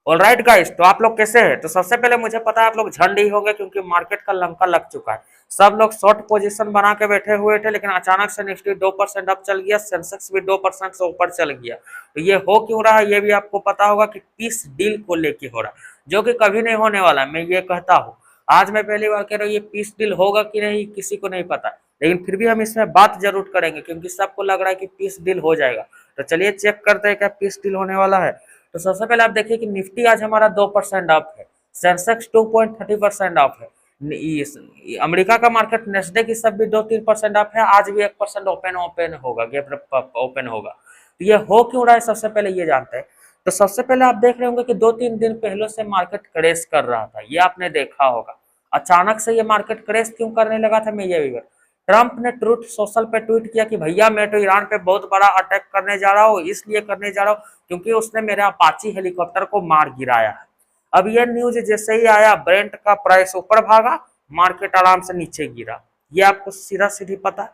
Alright guys, तो आप लोग कैसे हैं? तो सबसे पहले मुझे पता है आप लोग झंड ही होंगे क्योंकि मार्केट का लंका लग चुका है। सब लोग शॉर्ट पोजीशन बना के बैठे हुए थे, लेकिन अचानक से निफ्टी 2% अप चल गया, सेंसेक्स भी 2% से ऊपर चल गया। तो ये हो क्यों रहा है ये भी आपको पता होगा कि पीस डील को लेके हो रहा है, जो कि कभी नहीं होने वाला है। मैं ये कहता हूँ, आज मैं पहली बार कह रहा हूँ, ये पीस डील होगा कि नहीं किसी को नहीं पता, लेकिन फिर भी हम इसमें बात जरूर करेंगे क्योंकि सबको लग रहा है कि पीस डील हो जाएगा। तो चलिए चेक करते हैं क्या पीस डील होने वाला है। तो सबसे पहले आप देखिए कि निफ्टी आज हमारा 2% अप है, सेंसेक्स 2.30% अप है। अमेरिका का मार्केट नेस्डेक इस सब भी 2-3% अप है। आज भी 1% ओपन होगा, गैप ओपन होगा। तो ये हो क्यों रहा है सबसे पहले ये जानते हैं। तो सबसे पहले आप देख रहे होंगे कि 2-3 दिन पहले से मार्केट क्रैश कर रहा था, ये आपने देखा होगा। अचानक से ये मार्केट क्रैश क्यों करने लगा था, मैं ये भी ट्रंप ने ट्रूथ सोशल पे ट्वीट किया कि भैया मैं तो ईरान पे बहुत बड़ा अटैक करने जा रहा हूँ, इसलिए करने जा रहा हूँ क्योंकि उसने मेरे अपाची हेलीकॉप्टर को मार गिराया है। अब यह न्यूज जैसे ही आया, ब्रेंट का प्राइस ऊपर भागा, मार्केट आराम से नीचे गिरा। ये आपको सीधा सीधी पता है।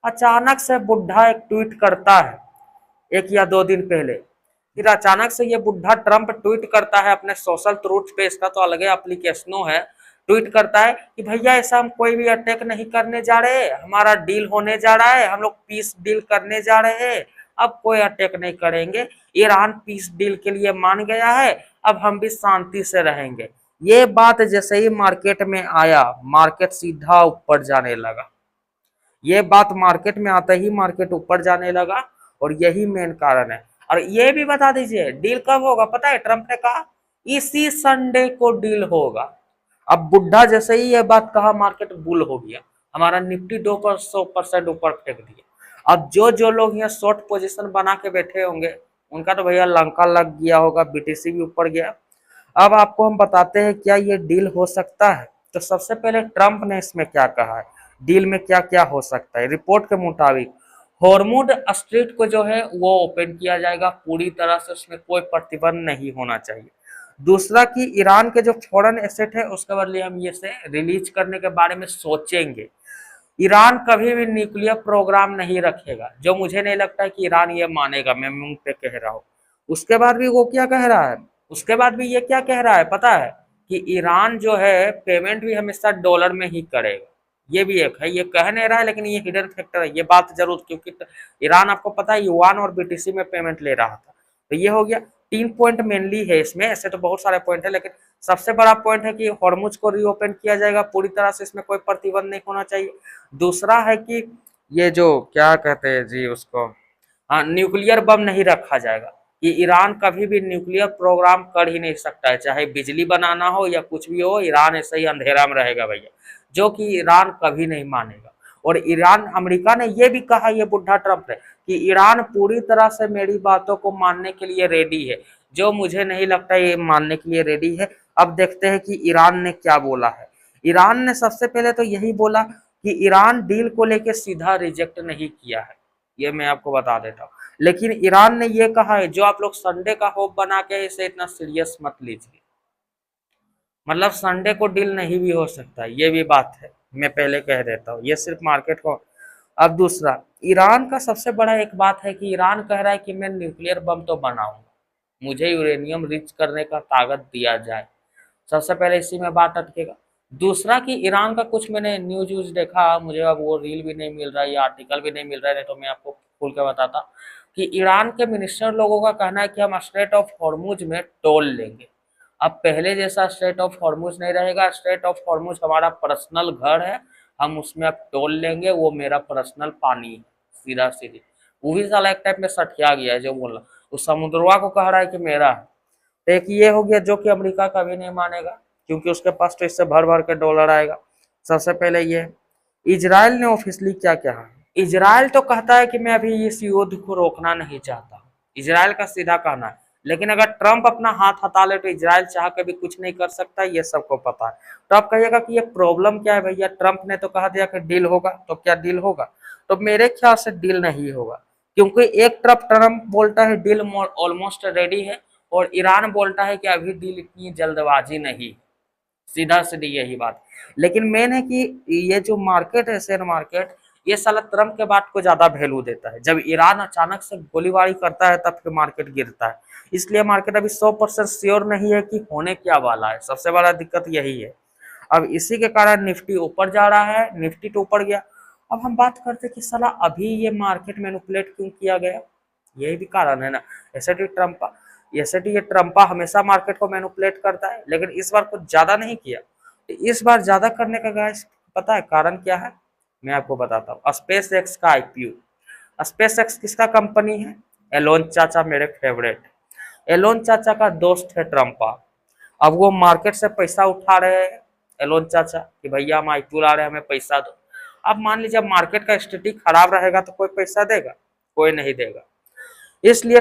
अचानक से बुढ़ा एक ट्वीट करता है, 1 या 2 दिन पहले, फिर अचानक से ये बुढ़ा ट्रंप ट्वीट करता है अपने सोशल ट्रूथ पे, इसका तो अलग एप्लीकेशनों है। ट्वीट करता है कि भैया ऐसा हम कोई भी अटैक नहीं करने जा रहे, हमारा डील होने जा रहा है, हम लोग पीस डील करने जा रहे हैं, अब कोई अटैक नहीं करेंगे, ईरान पीस डील के लिए मान गया है, अब हम भी शांति से रहेंगे। ये बात जैसे ही मार्केट में आया, मार्केट सीधा ऊपर जाने लगा। ये बात मार्केट में आते ही मार्केट ऊपर जाने लगा, और यही मेन कारण है। और ये भी बता दीजिए डील कब होगा पता है, ट्रंप ने कहा इसी संडे को डील होगा। अब बुढ़ा जैसे ही ये बात कहा, मार्केट बुल हो गया, हमारा निफ्टी 2% ऊपर फेंक दिया। अब जो जो लोग यहाँ शॉर्ट पोजीशन बना के बैठे होंगे, उनका तो भैया लंका लग गया होगा, बीटीसी भी ऊपर गया। अब आपको हम बताते हैं क्या ये डील हो सकता है। तो सबसे पहले ट्रंप ने इसमें क्या कहा है, डील में क्या क्या हो सकता है। रिपोर्ट के मुताबिक हॉर्मुड स्ट्रीट को जो है वो ओपन किया जाएगा पूरी तरह से, उसमें कोई प्रतिबंध नहीं होना चाहिए। दूसरा कि ईरान के जो फॉरेन एसेट है उसके बदले हम ये से रिलीज करने के बारे में सोचेंगे। ईरान कभी भी न्यूक्लियर प्रोग्राम नहीं रखेगा, जो मुझे नहीं लगता है कि ईरान ये मानेगा, मैं मुंह पे कह रहा हूँ। उसके बाद भी वो क्या कह रहा है, उसके बाद भी ये क्या कह रहा है पता है, कि ईरान जो है पेमेंट भी हमेशा डॉलर में ही करेगा। ये भी एक है, ये कह नहीं रहा है लेकिन ये हिडन फैक्टर है, ये बात जरूर, क्योंकि ईरान आपको पता है युआन और बीटीसी में पेमेंट ले रहा था। तो ये हो गया। 3 पॉइंट मेनली है इसमें, ऐसे तो बहुत सारे पॉइंट है, लेकिन सबसे बड़ा पॉइंट है कि हॉर्मुज को रीओपन किया जाएगा पूरी तरह से, इसमें कोई प्रतिबंध नहीं होना चाहिए। दूसरा है कि ये जो क्या कहते हैं जी उसको, हाँ, न्यूक्लियर बम नहीं रखा जाएगा। कि ईरान कभी भी न्यूक्लियर प्रोग्राम कर ही नहीं सकता है, चाहे बिजली बनाना हो या कुछ भी हो, ईरान ऐसे ही अंधेरा में रहेगा भैया, जो कि ईरान कभी नहीं मानेगा। और ईरान, अमेरिका ने ये भी कहा, ये बुढ़ा ट्रंप ने, कि ईरान पूरी तरह से मेरी बातों को मानने के लिए रेडी है, जो मुझे नहीं लगता ये मानने के लिए रेडी है। अब देखते हैं कि ईरान ने क्या बोला है। ईरान ने सबसे पहले तो यही बोला कि ईरान डील को लेके सीधा रिजेक्ट नहीं किया है, ये मैं आपको बता देता हूँ। लेकिन ईरान ने ये कहा है, जो आप लोग संडे का होप बना के इसे इतना सीरियस मत लीजिए, मतलब संडे को डील नहीं भी हो सकता, ये भी बात है, मैं पहले कह देता हूँ, ये सिर्फ मार्केट को। अब दूसरा, ईरान का सबसे बड़ा एक बात है कि ईरान कह रहा है कि मैं न्यूक्लियर बम तो बनाऊंगा, मुझे यूरेनियम रिच करने का ताकत दिया जाए, सबसे पहले इसी में बात अटकेगा। दूसरा कि ईरान का कुछ मैंने न्यूज व्यूज देखा, मुझे अब वो रील भी नहीं मिल रहा है या आर्टिकल भी नहीं मिल रहा है, नहीं तो मैं आपको खोल के बताता कि ईरान के मिनिस्टर लोगों का कहना है कि हम स्ट्रेट ऑफ हॉर्मुज में टोल लेंगे। अब पहले जैसा स्ट्रेट ऑफ हॉर्मुज नहीं रहेगा, स्ट्रेट ऑफ हॉर्मुज हमारा पर्सनल घर है, हम उसमें अब टोल लेंगे, वो मेरा पर्सनल पानी है, सीधा सीधी। वो भी साला एक टाइप में सठिया गया है जो बोलना, उस समुद्रवा को कह रहा है कि मेरा है। तो एक ये हो गया जो कि अमेरिका कभी नहीं मानेगा, क्योंकि उसके पास तो इससे भर भर के डॉलर आएगा। सबसे पहले ये। इजराइल ने ऑफिशियली क्या कहा, इजराइल तो कहता है कि मैं अभी इस युद्ध को रोकना नहीं चाहता, इजराइल का सीधा कहना है। लेकिन अगर ट्रंप अपना हाथ हटा ले तो इजराइल चाह के भी कुछ नहीं कर सकता, ये सबको पता है। तो आप कहिएगा कि ये प्रॉब्लम क्या है भैया, ट्रंप ने तो कहा दिया कि डील होगा, तो क्या डील होगा? तो मेरे ख्याल से डील नहीं होगा, क्योंकि एक तरफ ट्रंप बोलता है डील ऑलमोस्ट रेडी है, और ईरान बोलता है कि अभी डील इतनी जल्दबाजी नहीं, सीधा सीधी यही बात। लेकिन मेन है कि ये जो मार्केट है, शेयर मार्केट, ये साला ट्रम्प के बात को ज्यादा वैल्यू देता है। जब ईरान अचानक से गोलीबारी करता है तब फिर मार्केट गिरता है। इसलिए मार्केट अभी 100% श्योर नहीं है कि होने क्या वाला है, सबसे बड़ा दिक्कत यही है। अब इसी के कारण निफ्टी ऊपर जा रहा है, निफ्टी तो ऊपर गया। अब हम बात करते कि साला अभी ये मार्केट मैनिपुलेट क्यों किया गया, यही भी कारण है ना। ये ट्रम्पा हमेशा मार्केट को मैनिपुलेट करता है, लेकिन इस बार कुछ ज्यादा नहीं किया। इस बार ज्यादा करने का गाइस पता है कारण क्या है, मैं आपको बताता हूँ। स्पेस एक्स का आईपीओ। स्पेस एक्स किसका कंपनी है, एलोन चाचा मेरे फेवरेट। एलोन चाचा का दोस्त है ट्रम्पा। अब वो मार्केट से पैसा उठा रहे हैं एलोन चाचा कि भैया हम आईपीओ ला रहे हैं, हमें पैसा दो। अब मान लीजिए मार्केट का स्थिति खराब रहेगा तो कोई पैसा देगा, कोई नहीं देगा। इसलिए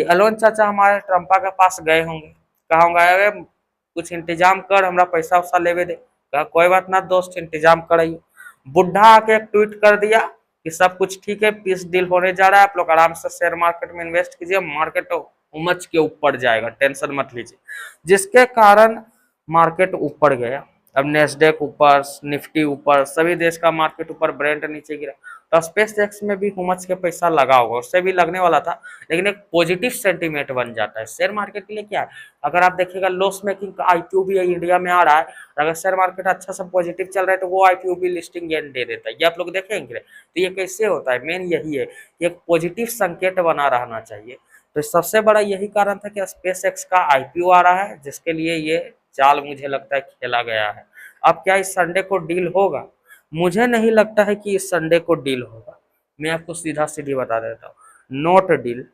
एलोन चाचा हमारे ट्रम्पा के पास गए होंगे, कहा होगा अरे कुछ इंतजाम कर, हमरा पैसा वैसा लेवे दे। कहा कोई बात ना दोस्त, इंतजाम कराइए। बुढ़ा आके एक ट्वीट कर दिया कि सब कुछ ठीक है, पीस डील होने जा रहा है, आप लोग आराम से शेयर मार्केट में इन्वेस्ट कीजिए, मार्केट उमच के ऊपर जाएगा, टेंशन मत लीजिए। जिसके कारण मार्केट ऊपर गया। अब नेस्डेक ऊपर, निफ्टी ऊपर, सभी देश का मार्केट ऊपर, ब्रेंट नीचे गिरा। तो स्पेस एक्स में भी हुमच के पैसा लगा होगा, उससे भी लगने वाला था, लेकिन एक पॉजिटिव सेंटीमेंट बन जाता है शेयर मार्केट के लिए। क्या है, अगर आप देखिएगा लॉस मेकिंग का आईपीओ भी इंडिया में आ रहा है, अगर शेयर मार्केट अच्छा सा पॉजिटिव चल रहा है तो वो आईपीओ भी लिस्टिंग गेन दे देता है। ये आप लोग देखेंगे तो ये कैसे होता है, मेन यही है कि एक पॉजिटिव संकेत बना रहना चाहिए। तो सबसे बड़ा यही कारण था कि स्पेस एक्स का आईपीओ आ रहा है, जिसके लिए ये चाल मुझे लगता है खेला गया है। अब क्या इस संडे को डील होगा, मुझे नहीं लगता है कि इस संडे को डील होगा। मैं आपको सीधा सीधी बता देता हूँ, नॉट डील।